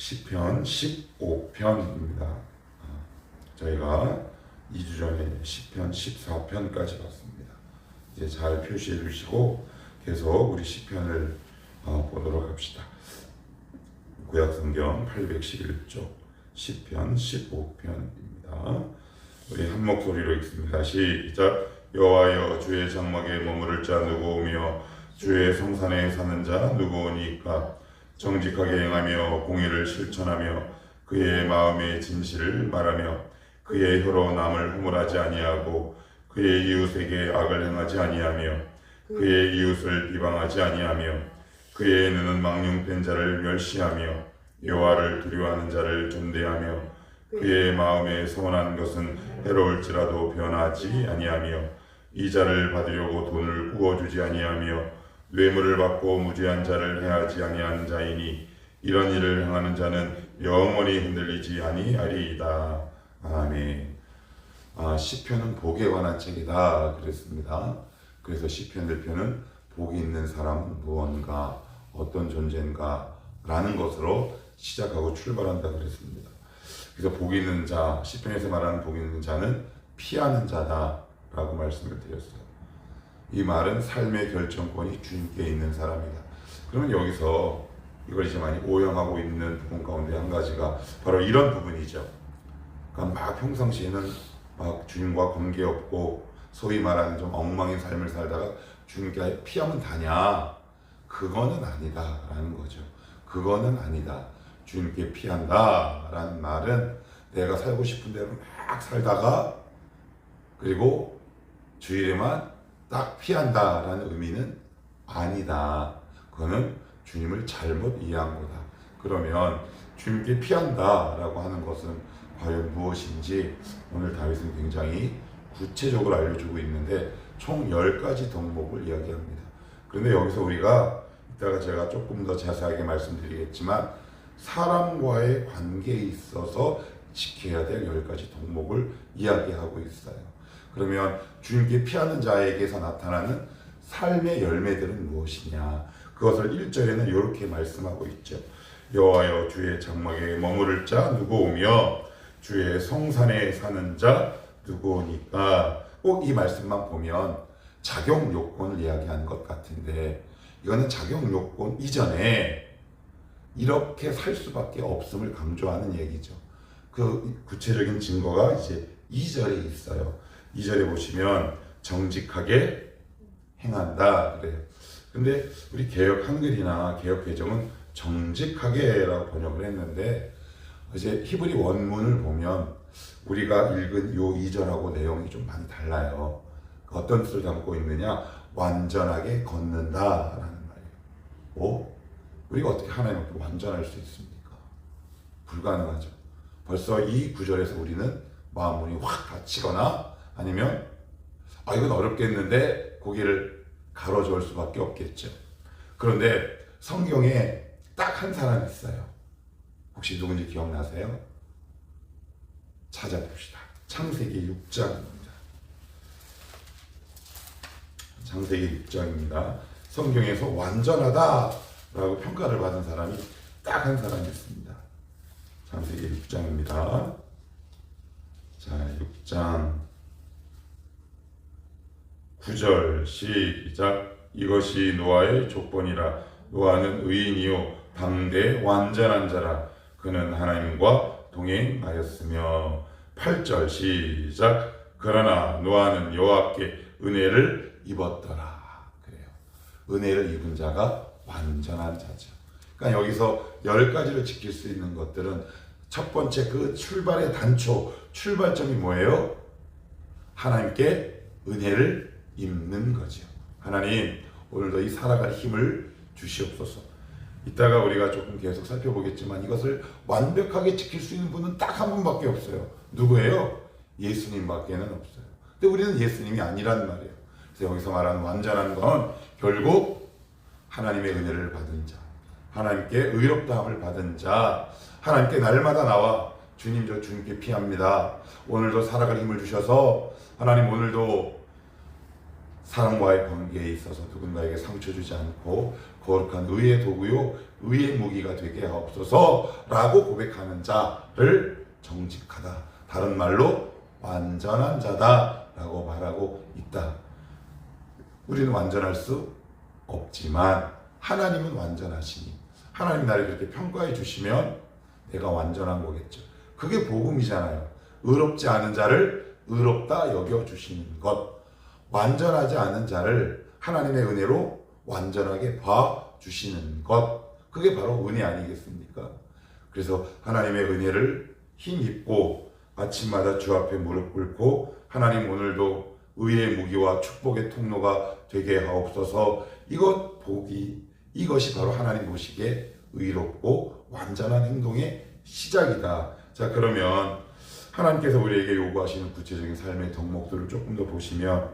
시편 15편입니다. 저희가 2주 전에 시편 14편까지 봤습니다. 이제 잘 표시해 주시고 계속 우리 시편을 보도록 합시다. 구약성경 811쪽 시편 15편입니다. 우리 한 목소리로 읽습니다. 시작. 여호와여, 주의 장막에 머무를 자 누구오며 주의 성산에 사는 자 누구오니까? 정직하게 행하며 공의를 실천하며 그의 마음의 진실을 말하며 그의 혀로 남을 허물하지 아니하고 그의 이웃에게 악을 행하지 아니하며 그의 이웃을 비방하지 아니하며 그의 눈은 망령된 자를 멸시하며 여호와를 두려워하는 자를 존대하며 그의 마음에 선한 것은 해로울지라도 변하지 아니하며 이자를 받으려고 돈을 구워주지 아니하며 뇌물을 받고 무죄한 자를 해하지 아니하는 자이니 이런 일을 행하는 자는 영원히 흔들리지 아니하리이다. 아멘. 시편은 복에 관한 책이다 그랬습니다. 그래서 시편 대표는 복이 있는 사람은 무언가, 어떤 존재인가 라는 것으로 시작하고 출발한다 그랬습니다. 그래서 복이 있는 자, 시편에서 말하는 복이 있는 자는 피하는 자다 라고 말씀을 드렸어요. 이 말은 삶의 결정권이 주님께 있는 사람이다. 그러면 여기서 이걸 이제 많이 오용하고 있는 부분 가운데 한 가지가 바로 이런 부분이죠. 그러니까 막 평상시에는 막 주님과 관계없고 소위 말하는 좀 엉망인 삶을 살다가 주님께 피하면 다냐? 그거는 아니다 라는 거죠. 그거는 아니다. 주님께 피한다 라는 말은 내가 살고 싶은 대로 막 살다가 그리고 주일에만 딱 피한다 라는 의미는 아니다. 그거는 주님을 잘못 이해한 거다. 그러면 주님께 피한다 라고 하는 것은 과연 무엇인지 오늘 다윗은 굉장히 구체적으로 알려주고 있는데 총 10가지 덕목을 이야기합니다. 그런데 여기서 우리가 이따가 제가 조금 더 자세하게 말씀드리겠지만 사람과의 관계에 있어서 지켜야 될 10가지 덕목을 이야기하고 있어요. 그러면 주님께 피하는 자에게서 나타나는 삶의 열매들은 무엇이냐? 그것을 1절에는 이렇게 말씀하고 있죠. 여호와여, 주의 장막에 머무를 자 누구오며 주의 성산에 사는 자 누구오니까? 꼭 이 말씀만 보면 작용 요건을 이야기하는 것 같은데 이거는 작용 요건 이전에 이렇게 살 수밖에 없음을 강조하는 얘기죠. 그 구체적인 증거가 이제 2절에 있어요. 2절에 보시면 정직하게 행한다 그래요. 근데 우리 개역 한글이나 개역 개정은 정직하게라고 번역을 했는데 이제 히브리 원문을 보면 우리가 읽은 요 2절하고 내용이 좀 많이 달라요. 어떤 뜻을 담고 있느냐? 완전하게 걷는다라는 말이에요. 우리가 어떻게 하나님 앞에 완전할 수 있습니까? 불가능하죠. 벌써 이 구절에서 우리는 마음문이 확 닫히거나 아니면 이건 어렵겠는데 고개를 가로저을 수밖에 없겠죠. 그런데 성경에 딱 한 사람이 있어요. 혹시 누군지 기억나세요? 찾아봅시다. 창세기 6장입니다. 창세기 6장입니다. 성경에서 완전하다라고 평가를 받은 사람이 딱 한 사람이 있습니다. 창세기 6장입니다. 자, 6장 9절 시작. 이것이 노아의 족본이라. 노아는 의인이요 당대 완전한 자라. 그는 하나님과 동행하였으며. 8절 시작. 그러나 노아는 여호와께 은혜를 입었더라. 그래요. 은혜를 입은 자가 완전한 자죠. 그러니까 여기서 10가지를 지킬 수 있는 것들은 첫 번째 그 출발의 단초, 출발점이 뭐예요? 하나님께 은혜를 입는 거죠. 하나님, 오늘도 이 살아갈 힘을 주시옵소서. 이따가 우리가 조금 계속 살펴보겠지만 이것을 완벽하게 지킬 수 있는 분은 딱 한 분밖에 없어요. 누구예요? 예수님밖에는 없어요. 근데 우리는 예수님이 아니란 말이에요. 그래서 여기서 말하는 완전한 건 결국 하나님의 은혜를 받은 자, 하나님께 의롭다함을 받은 자, 하나님께 날마다 나와 주님, 저 주님께 피합니다. 오늘도 살아갈 힘을 주셔서 하나님, 오늘도 사람과의 관계에 있어서 누군가에게 상처 주지 않고 거룩한 의의 도구요 의의 무기가 되게 하옵소서 라고 고백하는 자를 정직하다, 다른 말로 완전한 자다 라고 말하고 있다. 우리는 완전할 수 없지만 하나님은 완전하시니 하나님 나를 그렇게 평가해 주시면 내가 완전한 거겠죠. 그게 복음이잖아요. 의롭지 않은 자를 의롭다 여겨주시는 것, 완전하지 않은 자를 하나님의 은혜로 완전하게 봐주시는 것, 그게 바로 은혜 아니겠습니까? 그래서 하나님의 은혜를 힘입고 아침마다 주 앞에 무릎 꿇고 하나님 오늘도 의의 무기와 축복의 통로가 되게 하옵소서. 이것이 바로 하나님 보시기에 의롭고 완전한 행동의 시작이다. 자, 그러면 하나님께서 우리에게 요구하시는 구체적인 삶의 덕목들을 조금 더 보시면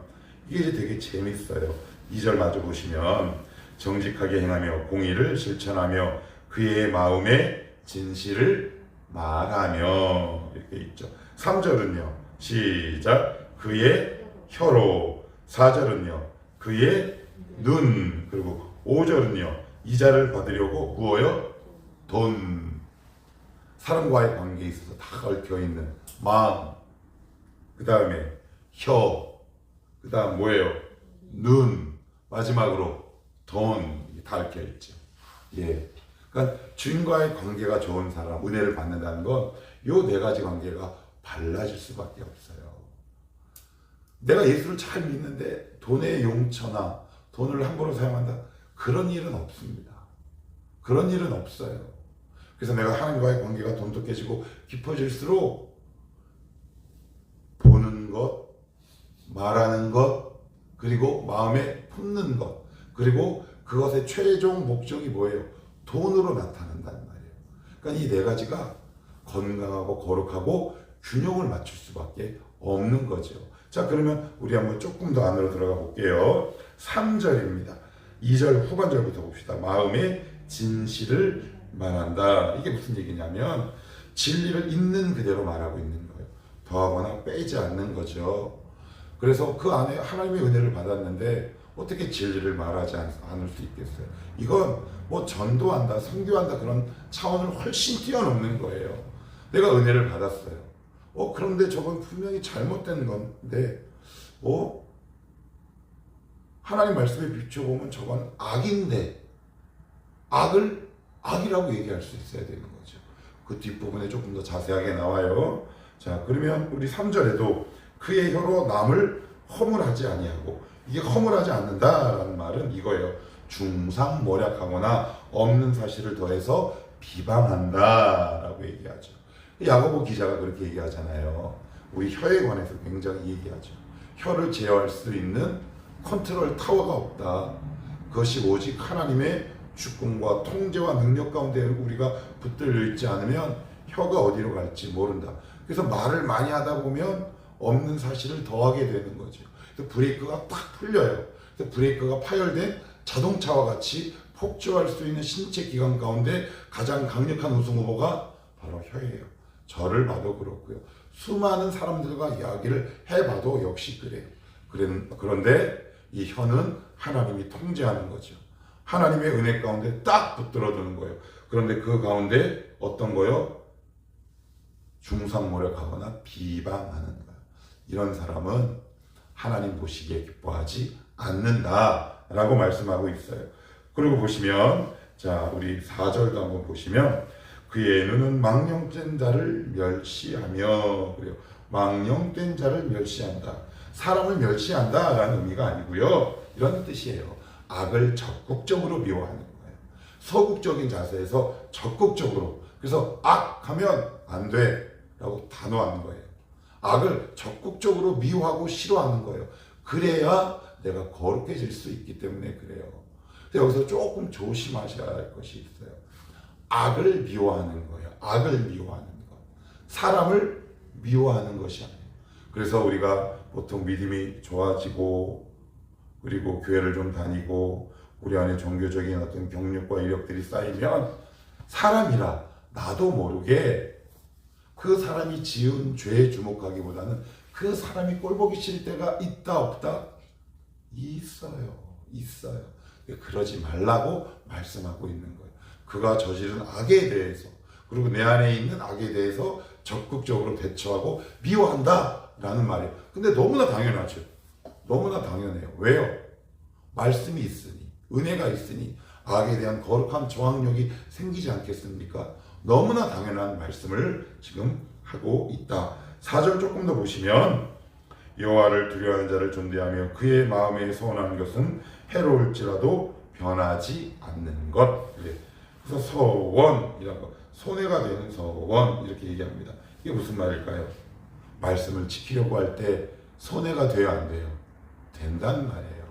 이게 이제 되게 재밌어요. 2절 마저 보시면 정직하게 행하며 공의를 실천하며 그의 마음에 진실을 말하며 이렇게 있죠. 3절은요. 시작. 그의 혀로. 4절은요. 그의 눈. 그리고 5절은요. 이자를 받으려고 구어요. 돈. 사람과의 관계에 있어서 다 얽혀있는 마음, 그 다음에 혀, 그 다음 뭐예요? 눈, 마지막으로 돈, 다 얽혀있죠. 예. 그러니까 주인과의 관계가 좋은 사람, 은혜를 받는다는 건 요 네 가지 관계가 달라질 수밖에 없어요. 내가 예수를 잘 믿는데 돈의 용처나 돈을 함부로 사용한다? 그런 일은 없습니다. 그런 일은 없어요. 그래서 내가 하나님과의 관계가 돈독해지고 깊어질수록 보는 것, 말하는 것, 그리고 마음에 품는 것, 그리고 그것의 최종 목적이 뭐예요? 돈으로 나타난다는 말이에요. 그러니까 이 네 가지가 건강하고 거룩하고 균형을 맞출 수밖에 없는 거죠. 자, 그러면 우리 한번 조금 더 안으로 들어가 볼게요. 3절입니다. 2절 후반절부터 봅시다. 마음의 진실을 말한다. 이게 무슨 얘기냐면 진리를 있는 그대로 말하고 있는 거예요. 더하거나 빼지 않는 거죠. 그래서 그 안에 하나님의 은혜를 받았는데 어떻게 진리를 말하지 않을 수 있겠어요? 이건 뭐 전도한다, 선교한다 그런 차원을 훨씬 뛰어넘는 거예요. 내가 은혜를 받았어요. 그런데 저건 분명히 잘못된 건데 하나님 말씀에 비춰보면 저건 악인데 악이라고 얘기할 수 있어야 되는 거죠. 그 뒷부분에 조금 더 자세하게 나와요. 자, 그러면 우리 3절에도 그의 혀로 남을 허물하지 아니하고, 이게 허물하지 않는다라는 말은 이거예요. 중상모략하거나 없는 사실을 더해서 비방한다라고 얘기하죠. 야고보 기자가 그렇게 얘기하잖아요. 우리 혀에 관해서 굉장히 얘기하죠. 혀를 제어할 수 있는 컨트롤 타워가 없다. 그것이 오직 하나님의 주권과 통제와 능력 가운데 우리가 붙들려 있지 않으면 혀가 어디로 갈지 모른다. 그래서 말을 많이 하다 보면 없는 사실을 더하게 되는 거죠. 그래서 브레이크가 딱 풀려요. 그래서 브레이크가 파열된 자동차와 같이 폭주할 수 있는 신체 기관 가운데 가장 강력한 우승 후보가 바로 혀예요. 저를 봐도 그렇고요. 수많은 사람들과 이야기를 해봐도 역시 그래요. 그런데 이 혀는 하나님이 통제하는 거죠. 하나님의 은혜 가운데 딱 붙들어두는 거예요. 그런데 그 가운데 어떤 거요? 중상모략하거나 비방하는 거예요. 이런 사람은 하나님 보시기에 기뻐하지 않는다라고 말씀하고 있어요. 그리고 보시면 자, 우리 4절도 한번 보시면 그의 눈은 망령된 자를 멸시하며, 그래요. 망령된 자를 멸시한다. 사람을 멸시한다라는 의미가 아니고요. 이런 뜻이에요. 악을 적극적으로 미워하는 거예요. 소극적인 자세에서 적극적으로. 그래서 악하면 안 돼 라고 단호하는 거예요. 악을 적극적으로 미워하고 싫어하는 거예요. 그래야 내가 거룩해질 수 있기 때문에 그래요. 여기서 조금 조심하셔야 할 것이 있어요. 악을 미워하는 거예요. 악을 미워하는 것. 사람을 미워하는 것이 아니에요. 그래서 우리가 보통 믿음이 좋아지고 그리고 교회를 좀 다니고 우리 안에 종교적인 어떤 경력과 이력들이 쌓이면 사람이라 나도 모르게 그 사람이 지은 죄에 주목하기보다는 그 사람이 꼴보기 싫을 때가 있다 없다? 있어요. 그러지 말라고 말씀하고 있는 거예요. 그가 저지른 악에 대해서, 그리고 내 안에 있는 악에 대해서 적극적으로 대처하고 미워한다 라는 말이에요. 근데 너무나 당연하죠. 너무나 당연해요. 왜요? 말씀이 있으니, 은혜가 있으니 악에 대한 거룩한 저항력이 생기지 않겠습니까? 너무나 당연한 말씀을 지금 하고 있다. 4절 조금 더 보시면 여호와를 두려워하는 자를 존대하며 그의 마음에 소원하는 것은 해로울지라도 변하지 않는 것. 그래서 서원이라는 거, 손해가 되는 서원 이렇게 얘기합니다. 이게 무슨 말일까요? 말씀을 지키려고 할 때 손해가 돼야 안 돼요? 된다는 말이에요.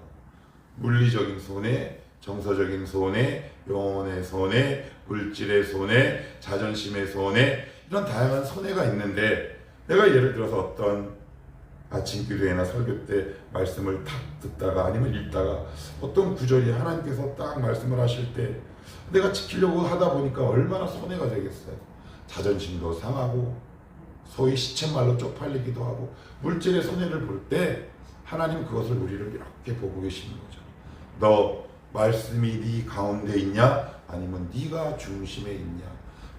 물리적인 손해, 정서적인 손해, 영혼의 손해, 물질의 손해, 자존심의 손해, 이런 다양한 손해가 있는데, 내가 예를 들어서 어떤 아침 기도회나 설교 때 말씀을 탁 듣다가 아니면 읽다가 어떤 구절이 하나님께서 딱 말씀을 하실 때 내가 지키려고 하다 보니까 얼마나 손해가 되겠어요. 자존심도 상하고 소위 시쳇말로 쪽팔리기도 하고 물질의 손해를 볼 때 하나님 그것을 우리를 이렇게 보고 계시는 거죠. 너 말씀이 네 가운데 있냐? 아니면 네가 중심에 있냐?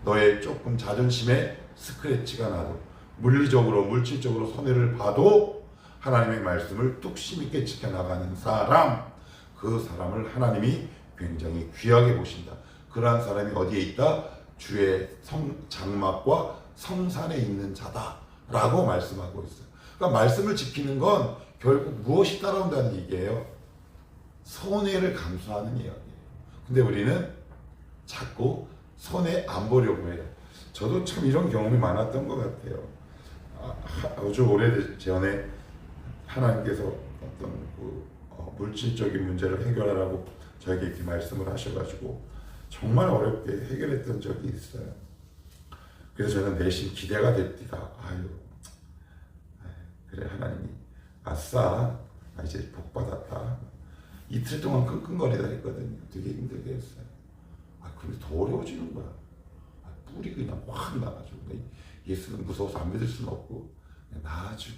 너의 조금 자존심에 스크래치가 나도, 물리적으로 물질적으로 손해를 봐도 하나님의 말씀을 뚝심 있게 지켜나가는 사람, 그 사람을 하나님이 굉장히 귀하게 보신다. 그러한 사람이 어디에 있다? 주의 장막과 성산에 있는 자다라고 말씀하고 있어요. 그러니까 말씀을 지키는 건 결국 무엇이 따라온다는 얘기예요? 손해를 감수하는 이야기예요. 근데 우리는 자꾸 손해 안 보려고 해요. 저도 참 이런 경험이 많았던 것 같아요. 아주 오래전에 하나님께서 어떤 물질적인 문제를 해결하라고 저에게 이렇게 말씀을 하셔가지고 정말 어렵게 해결했던 적이 있어요. 그래서 저는 내심 기대가 됐디다. 그래 하나님이 아싸 이제 복 받았다. 이틀 동안 끙끙거리다 했거든요. 되게 힘들게 했어요. 근데 더 어려워지는 거야. 뿔이 그냥 확 나가지고 예수는 무서워서 안 믿을 수는 없고 나중에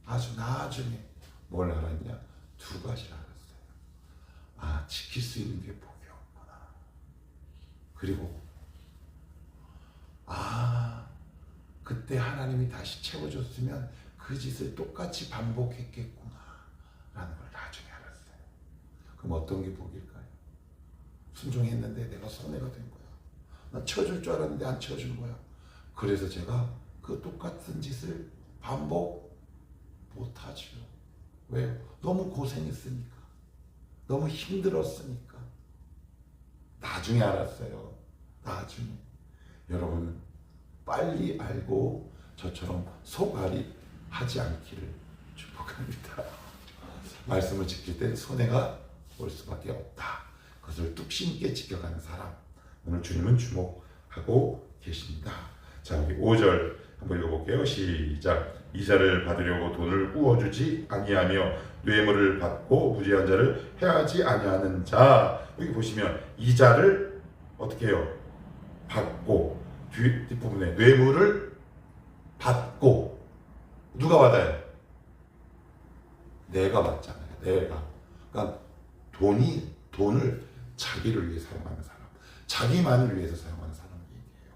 아주 나중에 뭘 알았냐? 두 가지를 알았어요. 지킬 수 있는 게 복이 없구나. 그리고 그때 하나님이 다시 채워줬으면 그 짓을 똑같이 반복했겠구나 라는 걸 나중에 알았어요. 그럼 어떤 게 복일까요? 순종했는데 내가 손해가 된 거야. 나 채워줄 줄 알았는데 안 채워준 거야. 그래서 제가 그 똑같은 짓을 반복 못하죠. 왜요? 너무 고생했으니까. 너무 힘들었으니까. 나중에 알았어요. 나중에. 여러분은 빨리 알고 저처럼 속앓이 하지 않기를 축복합니다. 말씀을 지킬 때 손해가 올 수밖에 없다. 그것을 뚝심 있게 지켜가는 사람, 오늘 주님은 주목하고 계십니다. 자, 우리 5절 한번 읽어볼게요. 시작. 이자를 받으려고 돈을 구워주지 아니하며 뇌물을 받고 무죄한 자를 해하지 아니하는 자. 여기 보시면 이자를 어떻게 해요? 받고, 뒷부분에 뇌물을 받고. 누가 받아요? 내가 받잖아요. 내가. 그러니까 돈을 자기를 위해 사용하는 사람, 자기만을 위해서 사용하는 사람 얘기해요.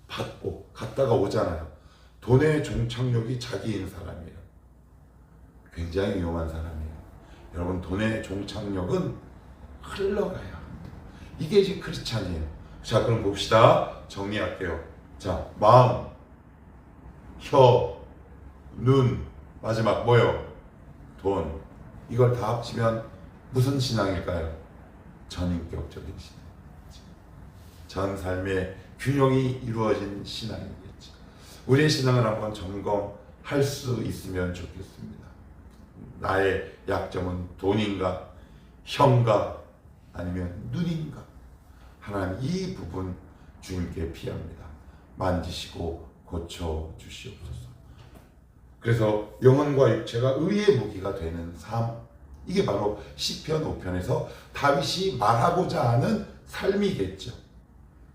받고 갔다가 오잖아요. 돈의 종착역이 자기인 사람이에요. 굉장히 위험한 사람이에요. 여러분, 돈의 종착역은 흘러가야 합니다. 이게 이제 크리스찬이에요. 자, 그럼 봅시다. 정리할게요. 자, 마음, 혀, 눈, 마지막 뭐요? 돈. 이걸 다 합치면 무슨 신앙일까요? 전인격적인 신앙. 전 삶의 균형이 이루어진 신앙이겠죠. 우리의 신앙을 한번 점검할 수 있으면 좋겠습니다. 나의 약점은 돈인가, 혀인가, 아니면 눈인가? 하나님 이 부분 주님께 피합니다. 만지시고 고쳐주시옵소서. 그래서 영혼과 육체가 의의 무기가 되는 삶, 이게 바로 시편 5편에서 다윗이 말하고자 하는 삶이겠죠.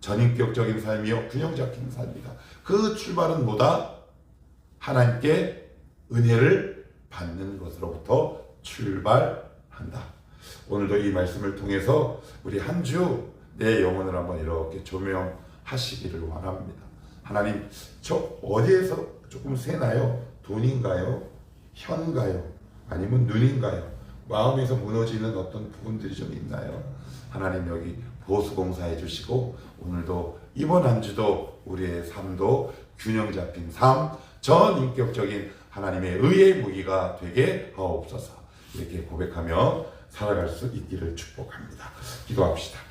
전인격적인 삶이요, 균형 잡힌 삶이다. 그 출발은 뭐다? 하나님께 은혜를 받는 것으로부터 출발한다. 오늘도 이 말씀을 통해서 우리 한 주 내 영혼을 한번 이렇게 조명하시기를 원합니다. 하나님, 저 어디에서 조금 새나요? 돈인가요? 혀인가요? 아니면 눈인가요? 마음에서 무너지는 어떤 부분들이 좀 있나요? 하나님, 여기 보수공사해 주시고 오늘도 이번 한 주도 우리의 삶도 균형 잡힌 삶, 전인격적인 하나님의 의의 무기가 되게 하옵소서. 이렇게 고백하며 살아갈 수 있기를 축복합니다. 기도합시다.